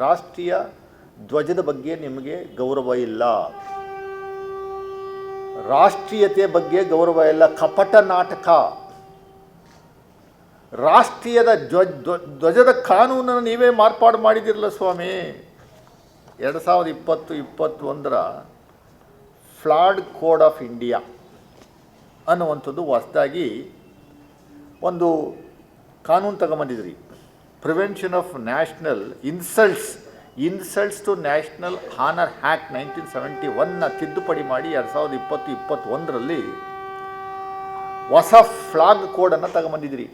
ರಾಷ್ಟ್ರೀಯ ಧ್ವಜದ ಬಗ್ಗೆ ನಿಮಗೆ ಗೌರವ ಇಲ್ಲ, ರಾಷ್ಟ್ರೀಯತೆ ಬಗ್ಗೆ ಗೌರವ ಇಲ್ಲ, ಕಪಟ ನಾಟಕ. ರಾಷ್ಟ್ರೀಯದ ಧ್ವಜದ ಕಾನೂನನ್ನು ನೀವೇ ಮಾರ್ಪಾಡು ಮಾಡಿದಿರಲ್ಲ ಸ್ವಾಮಿ. 2020-21 ಫ್ಲಾಗ್ ಕೋಡ್ ಆಫ್ ಇಂಡಿಯಾ ಅನ್ನುವಂಥದ್ದು ಹೊಸದಾಗಿ ಒಂದು ಕಾನೂನು ತಗೊಂಬಂದಿದ್ರಿ. Prevention of national insults to national honour act 1971 ತಿದ್ದುಪಡಿ ಮಾಡಿ 2020-21 ಹೊಸ ಫ್ಲಾಗ್ ಕೋಡನ್ನು ತಗೊಂಬಂದಿದ್ರಿ.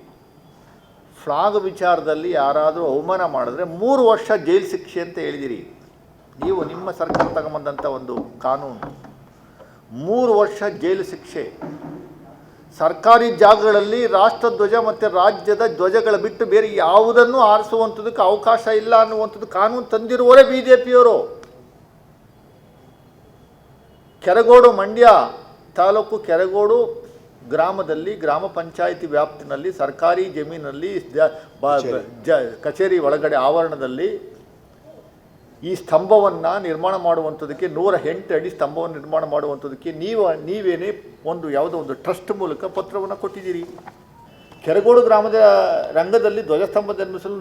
ಫ್ಲಾಗ್ ವಿಚಾರದಲ್ಲಿ ಯಾರಾದರೂ ಅವಮಾನ ಮಾಡಿದ್ರೆ 3 ವರ್ಷ ಜೈಲು ಶಿಕ್ಷೆ ಅಂತ ಹೇಳಿದಿರಿ. ನೀವು ನಿಮ್ಮ ಸರ್ಕಾರ ತಗೊಂಬಂದಂಥ ಒಂದು ಕಾನೂನು 3 ವರ್ಷ ಜೈಲು ಶಿಕ್ಷೆ. ಸರ್ಕಾರಿ ಜಾಗಗಳಲ್ಲಿ ರಾಷ್ಟ್ರಧ್ವಜ ಮತ್ತು ರಾಜ್ಯದ ಧ್ವಜಗಳ ಬಿಟ್ಟು ಬೇರೆ ಯಾವುದನ್ನು ಆರಿಸುವಂಥದ್ದಕ್ಕೆ ಅವಕಾಶ ಇಲ್ಲ ಅನ್ನುವಂಥದ್ದು ಕಾನೂನು ತಂದಿರುವವರೇ BJPಯವರು. ಕೆರಗೋಡು, ಮಂಡ್ಯ ತಾಲೂಕು ಕೆರಗೋಡು ಗ್ರಾಮದಲ್ಲಿ ಗ್ರಾಮ ಪಂಚಾಯಿತಿ ವ್ಯಾಪ್ತಿನಲ್ಲಿ ಸರ್ಕಾರಿ ಜಮೀನಲ್ಲಿ ಕಚೇರಿ ಒಳಗಡೆ ಆವರಣದಲ್ಲಿ ಈ ಸ್ತಂಭವನ್ನು ನಿರ್ಮಾಣ ಮಾಡುವಂಥದ್ದಕ್ಕೆ 108 ಅಡಿ ಸ್ತಂಭವನ್ನು ನಿರ್ಮಾಣ ಮಾಡುವಂಥದ್ದಕ್ಕೆ ನೀವೇನೇ ಯಾವುದೋ ಒಂದು ಟ್ರಸ್ಟ್ ಮೂಲಕ ಪತ್ರವನ್ನು ಕೊಟ್ಟಿದ್ದೀರಿ. ಕೆರಗೋಡು ಗ್ರಾಮದ ರಂಗದಲ್ಲಿ ಧ್ವಜಸ್ತಂಭ ನಿರ್ಮಿಸಲು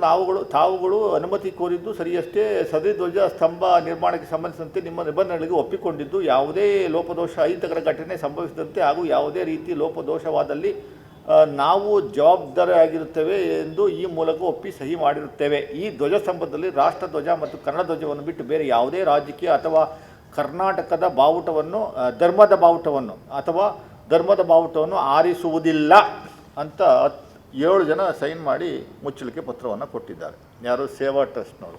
ತಾವುಗಳು ಅನುಮತಿ ಕೋರಿದ್ದು ಸರಿಯಷ್ಟೇ. ಸದರಿ ಧ್ವಜ ಸ್ತಂಭ ನಿರ್ಮಾಣಕ್ಕೆ ಸಂಬಂಧಿಸಿದಂತೆ ನಿಮ್ಮ ನಿಬಂಧನೆಗಳಿಗೆ ಒಪ್ಪಿಕೊಂಡಿದ್ದು ಯಾವುದೇ ಲೋಪದೋಷ ಅಹಿತಕರ ಘಟನೆ ಸಂಭವಿಸಿದಂತೆ ಹಾಗೂ ಯಾವುದೇ ರೀತಿ ಲೋಪದೋಷವಾದಲ್ಲಿ ನಾವು ಜವಾಬ್ದಾರಿಯಾಗಿರುತ್ತೇವೆ ಎಂದು ಈ ಮೂಲಕ ಒಪ್ಪಿ ಸಹಿ ಮಾಡಿರುತ್ತೇವೆ. ಈ ಧ್ವಜಸ್ತಂಭದಲ್ಲಿ ರಾಷ್ಟ್ರಧ್ವಜ ಮತ್ತು ಕನ್ನಡ ಧ್ವಜವನ್ನು ಬಿಟ್ಟು ಬೇರೆ ಯಾವುದೇ ರಾಜಕೀಯ ಅಥವಾ ಕರ್ನಾಟಕದ ಬಾವುಟವನ್ನು ಧರ್ಮದ ಬಾವುಟವನ್ನು ಆರಿಸುವುದಿಲ್ಲ ಅಂತ 7 ಜನ ಸೈನ್ ಮಾಡಿ ಮುಚ್ಚಳಿಕೆ ಪತ್ರವನ್ನು ಕೊಟ್ಟಿದ್ದಾರೆ. ಯಾರು? ಸೇವಾ ಟ್ರಸ್ಟ್ನವರು.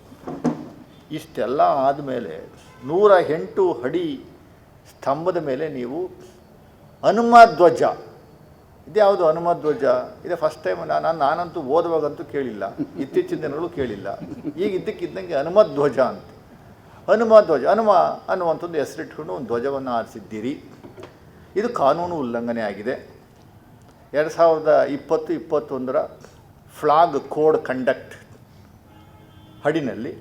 ಇಷ್ಟೆಲ್ಲ ಆದಮೇಲೆ 108 ಅಡಿ ಸ್ತಂಭದ ಮೇಲೆ ನೀವು ಹನುಮ ಧ್ವಜ, ಇದ್ಯಾವುದು ಹನುಮ ಧ್ವಜ? ಇದೇ ಫಸ್ಟ್ ಟೈಮ್. ನಾನಂತೂ ಓದುವಾಗಂತೂ ಕೇಳಿಲ್ಲ, ಇತ್ತೀಚಿನ ದಿನಗಳು ಕೇಳಿಲ್ಲ. ಈಗ ಇದ್ದಕ್ಕಿದ್ದಂಗೆ ಹನುಮ ಧ್ವಜ ಅಂತ, ಹನುಮ ಅನ್ನುವಂಥದ್ದು ಹೆಸರಿಟ್ಕೊಂಡು ಒಂದು ಧ್ವಜವನ್ನು ಆರಿಸಿದ್ದೀರಿ. ಇದು ಕಾನೂನು ಉಲ್ಲಂಘನೆ ಆಗಿದೆ. 2020-21 ಫ್ಲಾಗ್ ಕೋಡ್ ಕಂಡಕ್ಟ್ ಅಡಿನಲ್ಲಿ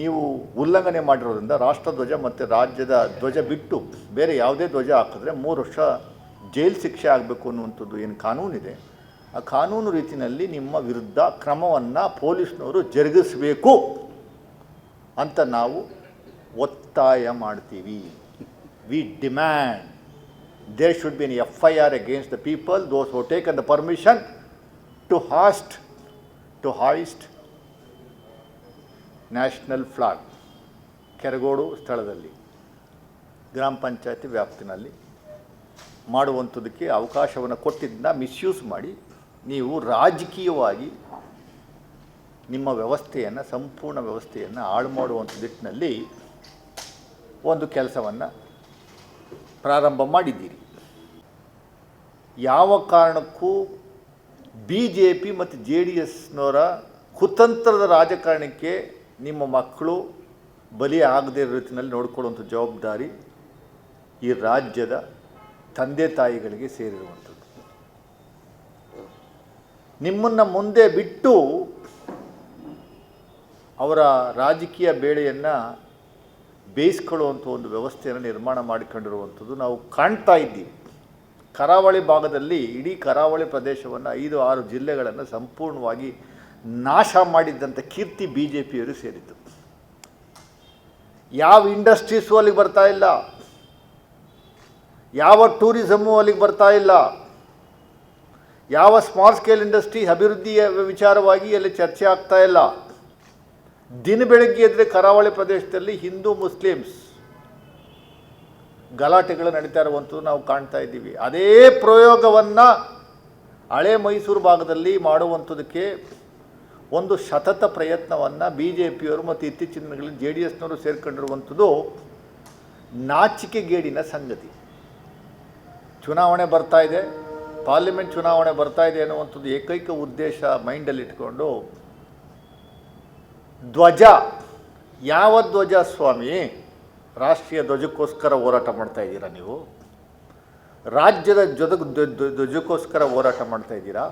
ನೀವು ಉಲ್ಲಂಘನೆ ಮಾಡಿರೋದ್ರಿಂದ ರಾಷ್ಟ್ರಧ್ವಜ ಮತ್ತು ರಾಜ್ಯದ ಧ್ವಜ ಬಿಟ್ಟು ಬೇರೆ ಯಾವುದೇ ಧ್ವಜ ಹಾಕಿದ್ರೆ 3 ವರ್ಷ ಜೈಲು ಶಿಕ್ಷೆ ಆಗಬೇಕು ಅನ್ನುವಂಥದ್ದು ಏನು ಕಾನೂನಿದೆ, ಆ ಕಾನೂನು ರೀತಿಯಲ್ಲಿ ನಿಮ್ಮ ವಿರುದ್ಧ ಕ್ರಮವನ್ನು ಪೊಲೀಸ್ನವರು ಜರುಗಿಸಬೇಕು ಅಂತ ನಾವು ಒತ್ತಾಯ ಮಾಡ್ತೀವಿ. We demand there should be an FIR against the people, those who have taken the permission to hoist national flag. Keragodu ಸ್ಥಳದಲ್ಲಿ ಗ್ರಾಮ ಪಂಚಾಯತಿ ವ್ಯಾಪ್ತಿನಲ್ಲಿ ಮಾಡುವಂಥದ್ದಕ್ಕೆ ಅವಕಾಶವನ್ನು ಕೊಟ್ಟಿದ್ದನ್ನ ಮಿಸ್ಯೂಸ್ ಮಾಡಿ ನೀವು ರಾಜಕೀಯವಾಗಿ ನಿಮ್ಮ ವ್ಯವಸ್ಥೆಯನ್ನು, ಸಂಪೂರ್ಣ ವ್ಯವಸ್ಥೆಯನ್ನು ಹಾಳು ಮಾಡುವಂಥ ನಿಟ್ಟಿನಲ್ಲಿ ಒಂದು ಕೆಲಸವನ್ನು ಪ್ರಾರಂಭ ಮಾಡಿದ್ದೀರಿ. ಯಾವ ಕಾರಣಕ್ಕೂ BJP ಮತ್ತು JDSನವರ ಕುತಂತ್ರದ ರಾಜಕಾರಣಕ್ಕೆ ನಿಮ್ಮ ಮಕ್ಕಳು ಬಲಿ ಆಗದೇ ಇರೋ ರೀತಿಯಲ್ಲಿ ನೋಡಿಕೊಳ್ಳುವಂಥ ಜವಾಬ್ದಾರಿ ಈ ರಾಜ್ಯದ ತಂದೆ ತಾಯಿಗಳಿಗೆ ಸೇರಿರುವಂಥದ್ದು. ನಿಮ್ಮನ್ನು ಮುಂದೆ ಬಿಟ್ಟು ಅವರ ರಾಜಕೀಯ ಬೇಳೆಯನ್ನು ಬೇಯಿಸ್ಕೊಳ್ಳುವಂಥ ಒಂದು ವ್ಯವಸ್ಥೆಯನ್ನು ನಿರ್ಮಾಣ ಮಾಡಿಕೊಂಡಿರುವಂಥದ್ದು ನಾವು ಕಾಣ್ತಾ ಇದ್ದೀವಿ. ಕರಾವಳಿ ಭಾಗದಲ್ಲಿ ಇಡೀ ಕರಾವಳಿ ಪ್ರದೇಶವನ್ನು 5-6 ಜಿಲ್ಲೆಗಳನ್ನು ಸಂಪೂರ್ಣವಾಗಿ ನಾಶ ಮಾಡಿದ್ದಂಥ ಕೀರ್ತಿ BJPಯವರು ಸೇರಿದ್ದು. ಯಾವ ಇಂಡಸ್ಟ್ರೀಸು ಅಲ್ಲಿಗೆ ಬರ್ತಾ ಇಲ್ಲ, ಯಾವ ಟೂರಿಸಮ್ಮು ಅಲ್ಲಿಗೆ ಬರ್ತಾ ಇಲ್ಲ, ಯಾವ ಸ್ಮಾಲ್ ಸ್ಕೇಲ್ ಇಂಡಸ್ಟ್ರಿ ಅಭಿವೃದ್ಧಿಯ ವಿಚಾರವಾಗಿ ಅಲ್ಲಿ ಚರ್ಚೆ ಆಗ್ತಾ ಇಲ್ಲ. ದಿನ ಬೆಳಗ್ಗೆ ಎದ್ದರೆ ಕರಾವಳಿ ಪ್ರದೇಶದಲ್ಲಿ ಹಿಂದೂ ಮುಸ್ಲಿಮ್ಸ್ ಗಲಾಟೆಗಳು ನಡೀತಾ ಇರುವಂಥದ್ದು ನಾವು ಕಾಣ್ತಾ ಇದ್ದೀವಿ. ಅದೇ ಪ್ರಯೋಗವನ್ನು ಹಳೆ ಮೈಸೂರು ಭಾಗದಲ್ಲಿ ಮಾಡುವಂಥದ್ದಕ್ಕೆ ಒಂದು ಸತತ ಪ್ರಯತ್ನವನ್ನು BJPಯವರು ಮತ್ತು ಇತ್ತೀಚಿನ ದಿನಗಳಲ್ಲಿ JDSನವರು ಸೇರಿಕೊಂಡಿರುವಂಥದ್ದು ನಾಚಿಕೆಗೇಡಿನ ಸಂಗತಿ. ಚುನಾವಣೆ ಬರ್ತಾ ಇದೆ, ಪಾರ್ಲಿಮೆಂಟ್ ಚುನಾವಣೆ ಬರ್ತಾ ಇದೆ ಅನ್ನುವಂಥದ್ದು ಏಕೈಕ ಉದ್ದೇಶ ಮೈಂಡಲ್ಲಿ ಇಟ್ಕೊಂಡು ಧ್ವಜ, ಯಾವ ಧ್ವಜ ಸ್ವಾಮಿ? ರಾಷ್ಟ್ರೀಯ ಧ್ವಜಕ್ಕೋಸ್ಕರ ಹೋರಾಟ ಮಾಡ್ತಾ ಇದ್ದೀರಾ ನೀವು? ರಾಜ್ಯದ ಧ್ವಜಕ್ಕೋಸ್ಕರ ಹೋರಾಟ ಮಾಡ್ತಾ ಇದ್ದೀರಾ?